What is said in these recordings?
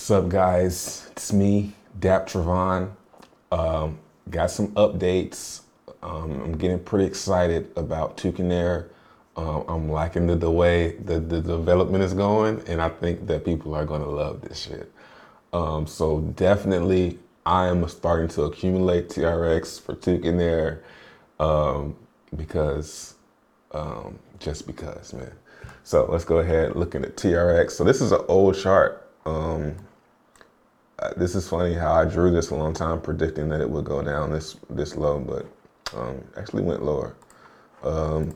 What's up, guys? It's me, Dap Trevon. Got some updates. I'm getting pretty excited about Toucan. I'm liking the way the development is going, and I think that people are going to love this shit. So definitely, I am starting to accumulate TRX for Toucan because just because, man. So let's go ahead looking at TRX. So this is an old chart. This is funny how I drew this a long time predicting that it would go down this low, but actually went lower.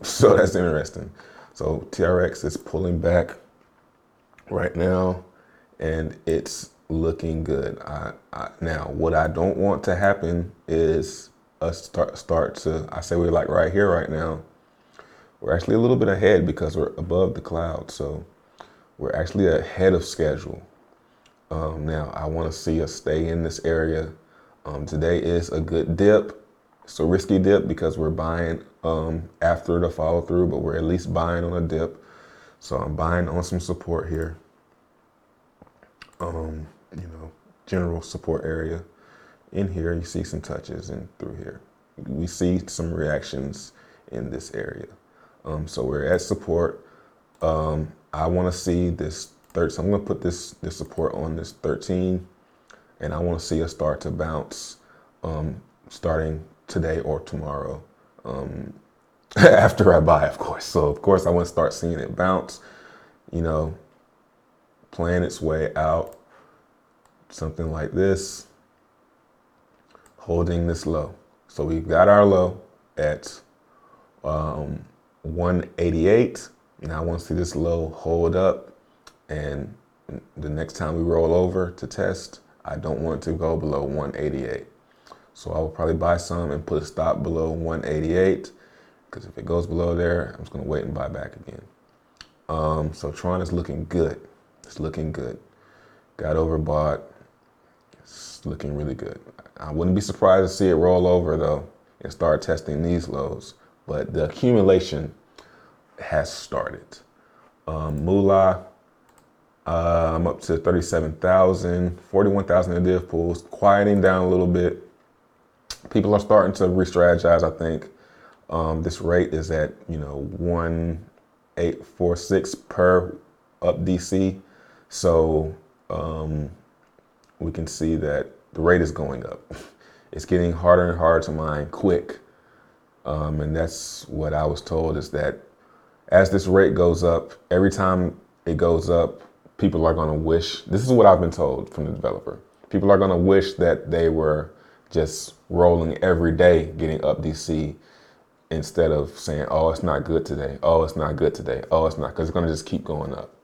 So that's interesting. So TRX is pulling back right now, and it's looking good. Now, what I don't want to happen is us start to. I say we're like right here right now. We're actually a little bit ahead because we're above the cloud, so we're actually ahead of schedule. Now, I want to see us stay in this area. Today is a good dip. It's a risky dip because we're buying after the follow through, but we're at least buying on a dip. So I'm buying on some support here. General support area. In here, you see some touches, and through here, we see some reactions in this area. So we're at support. I want to see this third. So I'm going to put this support on this 13, and I want to see us start to bounce starting today or tomorrow after I buy, of course. So of course I want to start seeing it bounce, playing its way out, something like this, holding this low. So we've got our low at 188. Now I want to see this low hold up, and the next time we roll over to test, I don't want to go below 188. So I will probably buy some and put a stop below 188, because if it goes below there, I'm just going to wait and buy back again. So Tron is looking good. It's looking good. Got overbought. It's looking really good. I wouldn't be surprised to see it roll over though and start testing these lows, but the accumulation has started. Moolah, I'm up to 37,000, 41,000 in div pools, quieting down a little bit. People are starting to re-strategize, I think. This rate is at, 1,846 per up DC. So we can see that the rate is going up. It's getting harder and harder to mine quick. And that's what I was told, is that as this rate goes up, every time it goes up, people are going to wish, this is what I've been told from the developer, people are going to wish that they were just rolling every day, getting up DC, instead of saying, oh, it's not good today. Oh, it's not good today. Oh, it's not, because it's going to just keep going up.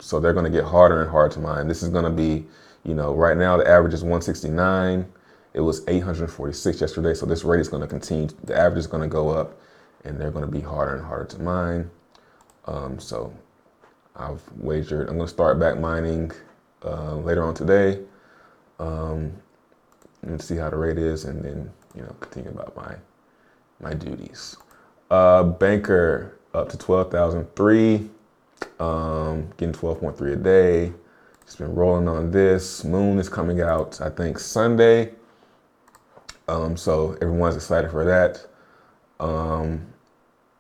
So they're going to get harder and harder to mine. This is going to be, right now the average is 169. It was 846 yesterday. So this rate is going to continue. The average is going to go up, and they're going to be harder and harder to mine. So I've wagered, I'm going to start back mining later on today and see how the rate is, and then, continue about my duties. Banker up to 12,003, getting 12.3 a day. It's been rolling on this. Moon is coming out, I think, Sunday. So everyone's excited for that.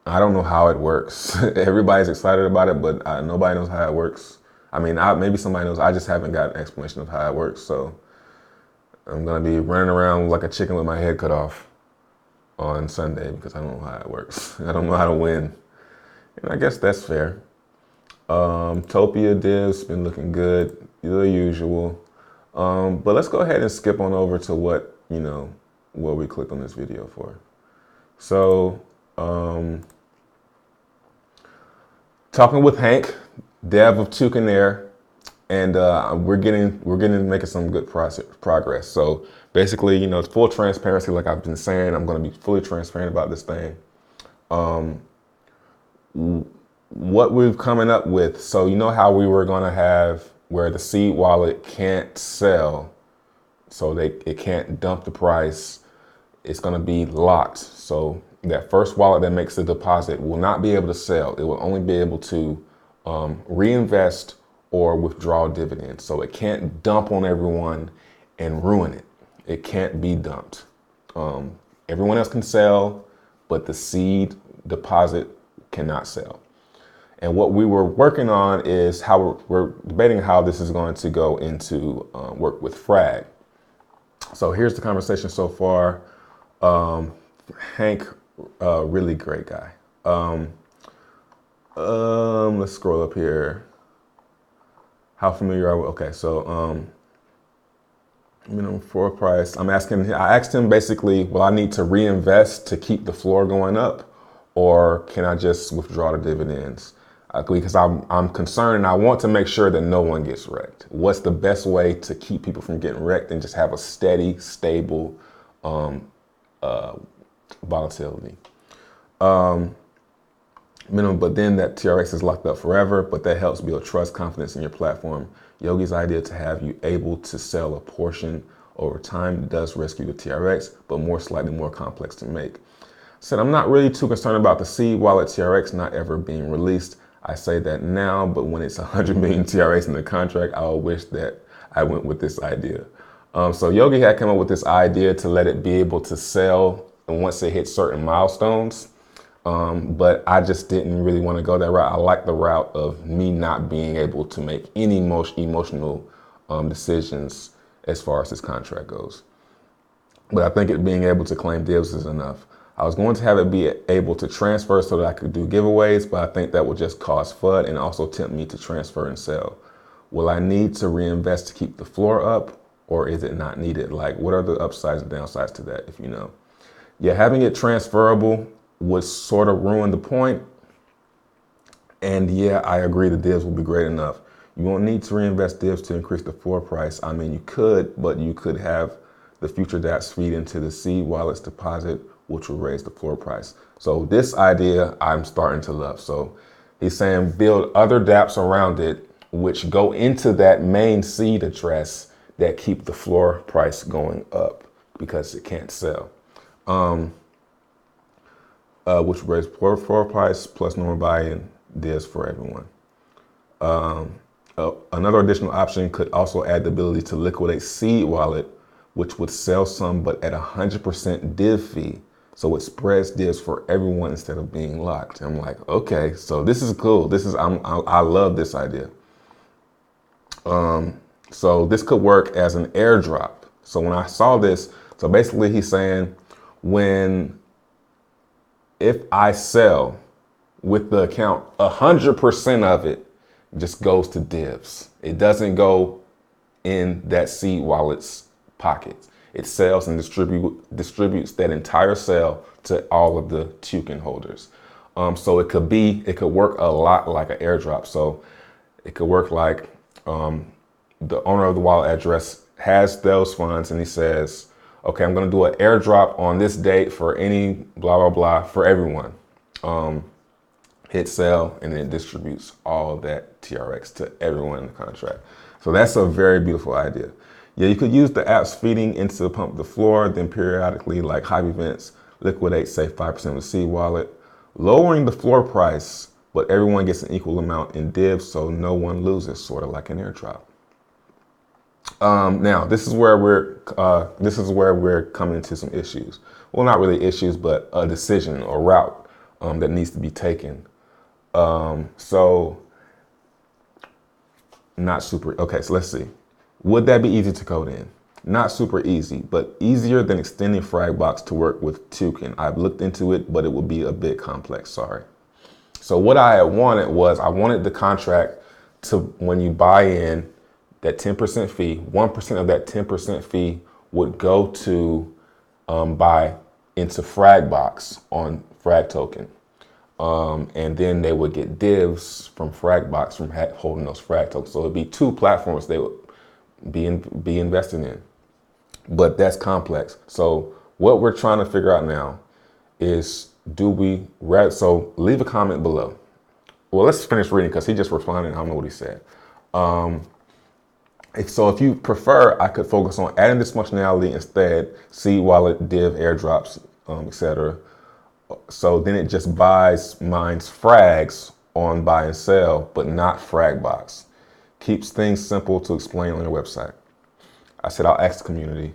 I don't know how it works. Everybody's excited about it, but nobody knows how it works. I mean, maybe somebody knows. I just haven't got an explanation of how it works. So I'm going to be running around like a chicken with my head cut off on Sunday because I don't know how it works. I don't know how to win. And I guess that's fair. Topia div's been looking good, the usual. But let's go ahead and skip on over to what we clicked on this video for. So, talking with Hank, dev of Toucan, and we're making some good progress. So basically, it's full transparency, like I've been saying. I'm going to be fully transparent about this thing. What we've coming up with. So how we were going to have where the seed wallet can't sell, so it can't dump the price. It's going to be locked. So that first wallet that makes the deposit will not be able to sell. It will only be able to reinvest or withdraw dividends. So it can't dump on everyone and ruin it. It can't be dumped. Everyone else can sell, but the seed deposit cannot sell. And what we were working on is how we're debating how this is going to go into work with Frag. So here's the conversation so far. Hank, really great guy. Let's scroll up here. How familiar are we? Okay, so minimum floor price. I asked him basically, will I need to reinvest to keep the floor going up, or can I just withdraw the dividends? Because I'm concerned and I want to make sure that no one gets wrecked. What's the best way to keep people from getting wrecked and just have a steady, stable volatility? Minimum, but then that TRX is locked up forever, but that helps build trust, confidence in your platform. Yogi's idea to have you able to sell a portion over time does rescue the TRX, but slightly more complex to make. Said, I'm not really too concerned about the seed wallet TRX not ever being released. I say that now, but when it's 100 million TRX in the contract, I'll wish that I went with this idea. So Yogi had come up with this idea to let it be able to sell once it hits certain milestones. But I just didn't really want to go that route. I like the route of me not being able to make any emotional decisions as far as this contract goes. But I think it being able to claim divs is enough. I was going to have it be able to transfer so that I could do giveaways, but I think that would just cause FUD and also tempt me to transfer and sell. Will I need to reinvest to keep the floor up, or is it not needed? Like, what are the upsides and downsides to that, if you know? Yeah, having it transferable would sort of ruin the point. And yeah, I agree the divs will be great enough. You won't need to reinvest divs to increase the floor price. I mean, you could, but you could have the future dApps feed into the seed wallet's deposit, which will raise the floor price. So this idea I'm starting to love. So he's saying build other dApps around it, which go into that main seed address that keep the floor price going up because it can't sell. Which raise floor price plus normal buy-in divs for everyone. Another additional option could also add the ability to liquidate seed wallet, which would sell some but at 100% div fee. So it spreads divs for everyone instead of being locked. I'm like, okay, so this is cool. I love this idea. So this could work as an airdrop. So when I saw this, so basically he's saying if I sell with the account, 100% of it just goes to divs. It doesn't go in that seed wallet's pockets. It sells and distributes that entire sale to all of the token holders. So it could work a lot like an airdrop. So it could work like the owner of the wallet address has those funds and he says, okay, I'm going to do an airdrop on this date for any blah, blah, blah for everyone. Hit sell, and then it distributes all that TRX to everyone in the contract. So that's a very beautiful idea. Yeah, you could use the apps feeding into pump the floor, then periodically, like hype events, liquidate, say 5% of the seed wallet, lowering the floor price, but everyone gets an equal amount in divs, so no one loses, sort of like an airdrop. Now, this is where we're coming into some issues. Well, not really issues, but a decision or route that needs to be taken. So not super. Okay, so let's see. Would that be easy to code in? Not super easy, but easier than extending Fragbox to work with Toucan. I've looked into it, but it would be a bit complex. Sorry. So what I wanted the contract to, when you buy in, that 10% fee, 1% of that 10% fee would go to buy into Fragbox on Frag token. And then they would get divs from Fragbox from holding those Frag tokens. So it'd be two platforms they would be investing in. But that's complex. So what we're trying to figure out now is so leave a comment below. Well, let's finish reading because he just responded. I don't know what he said. So if you prefer, I could focus on adding this functionality instead, seed wallet, div, airdrops, etc. So then it just mines frags on buy and sell, but not Fragbox. Keeps things simple to explain on your website. I said, I'll ask the community.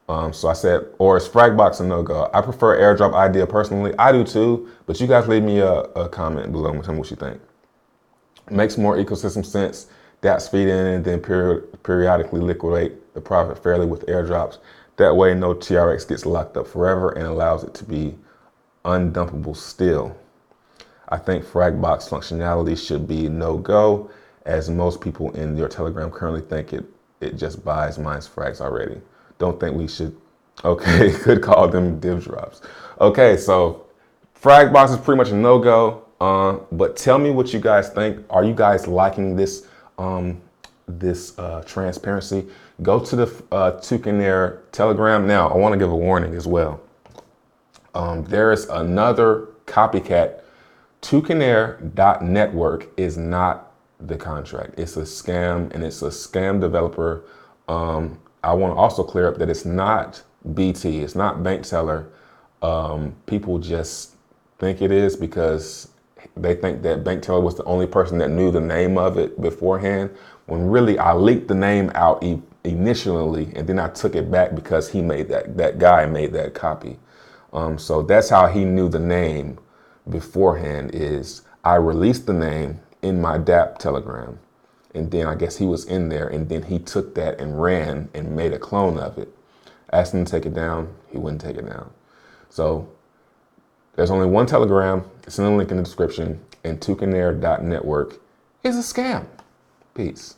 So I said, or is Fragbox a no-go? I prefer airdrop idea personally. I do too, but you guys leave me a comment below and tell me what you think. Makes more ecosystem sense. dApps feed in and then periodically liquidate the profit fairly with airdrops. That way no TRX gets locked up forever and allows it to be undumpable still. I think Fragbox functionality should be no-go, as most people in your Telegram currently think it just buys mine's frags already. Don't think we should, okay, could call them div drops. Okay, so Fragbox is pretty much a no-go, but tell me what you guys think. Are you guys liking this transparency? Go to the Tucanair Telegram. Now, I want to give a warning as well. There is another copycat. Tucanair.network is not the contract. It's a scam, and it's a scam developer. I want to also clear up that it's not BT. It's not bank teller. People just think it is because they think that bank teller was the only person that knew the name of it beforehand, when really I leaked the name out initially, and then I took it back because he made that guy made that copy. So that's how he knew the name beforehand, is I released the name in my dApp Telegram, and then I guess he was in there, and then he took that and ran and made a clone of it. Asked him to take it down, he wouldn't take it down. So there's only one Telegram, it's in the link in the description, and Tucanair.network is a scam. Peace.